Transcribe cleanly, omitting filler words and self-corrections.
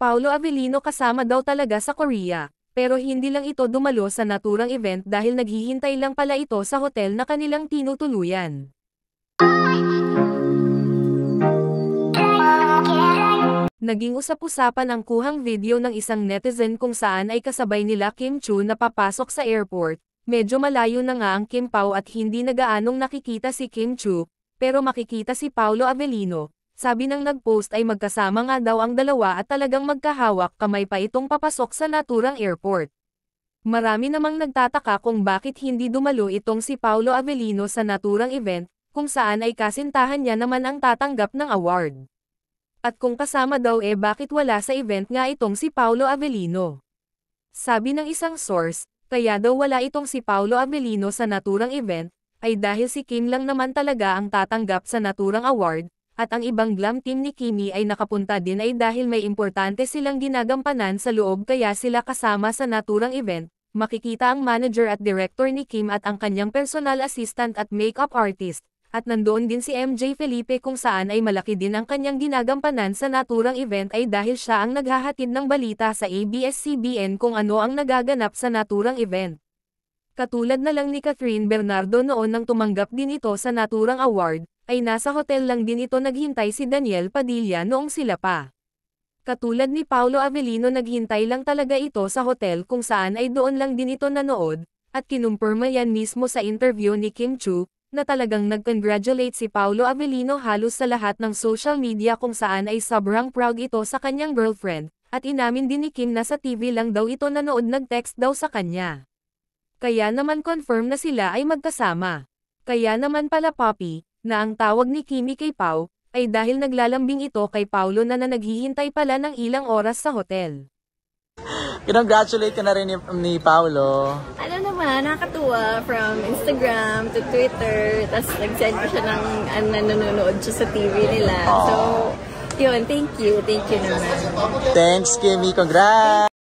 Paolo Avellino kasama daw talaga sa Korea, pero hindi lang ito dumalo sa naturang event dahil naghihintay lang pala ito sa hotel na kanilang tinutuluyan. Naging usap-usapan ang kuhang video ng isang netizen kung saan ay kasabay nila Kim Chu na papasok sa airport. Medyo malayo na nga ang Kim Pao at hindi na gaanong nakikita si Kim Chu, pero makikita si Paolo Avellino. Sabi ng nag-post ay magkasama nga daw ang dalawa at talagang magkahawak kamay pa itong papasok sa naturang airport. Marami namang nagtataka kung bakit hindi dumalo itong si Paolo Avellino sa naturang event, kung saan ay kasintahan niya naman ang tatanggap ng award. At kung kasama daw bakit wala sa event nga itong si Paolo Avellino. Sabi ng isang source, kaya daw wala itong si Paolo Avellino sa naturang event, ay dahil si Kim lang naman talaga ang tatanggap sa naturang award, at ang ibang glam team ni Kimi ay nakapunta din ay dahil may importante silang ginagampanan sa loob kaya sila kasama sa naturang event. Makikita ang manager at director ni Kim at ang kanyang personal assistant at makeup artist, at nandoon din si MJ Felipe kung saan ay malaki din ang kanyang ginagampanan sa naturang event ay dahil siya ang naghahatid ng balita sa ABS-CBN kung ano ang nagaganap sa naturang event. Katulad na lang ni Catherine Bernardo noon nang tumanggap din ito sa naturang award, ay nasa hotel lang din ito naghintay si Daniel Padilla noong sila pa. Katulad ni Paolo Avellino naghintay lang talaga ito sa hotel kung saan ay doon lang din ito nanood, at kinumpirma yan mismo sa interview ni Kim Chu, na talagang nag-congratulate si Paolo Avellino halos sa lahat ng social media kung saan ay sobrang proud ito sa kanyang girlfriend, at inamin din ni Kim na sa TV lang daw ito nanood nag-text daw sa kanya. Kaya naman confirm na sila ay magkasama. Kaya naman pala Poppy, na ang tawag ni Kimi kay Pao, ay dahil naglalambing ito kay Paolo na naghihintay pala ng ilang oras sa hotel. Congratulate ka na rin ni Paolo. Ano naman, nakakatuwa from Instagram to Twitter, tapos nag-send ko siya ng nanonood siya sa TV nila. So, yun, thank you naman. Thanks, Kimi. Congrats!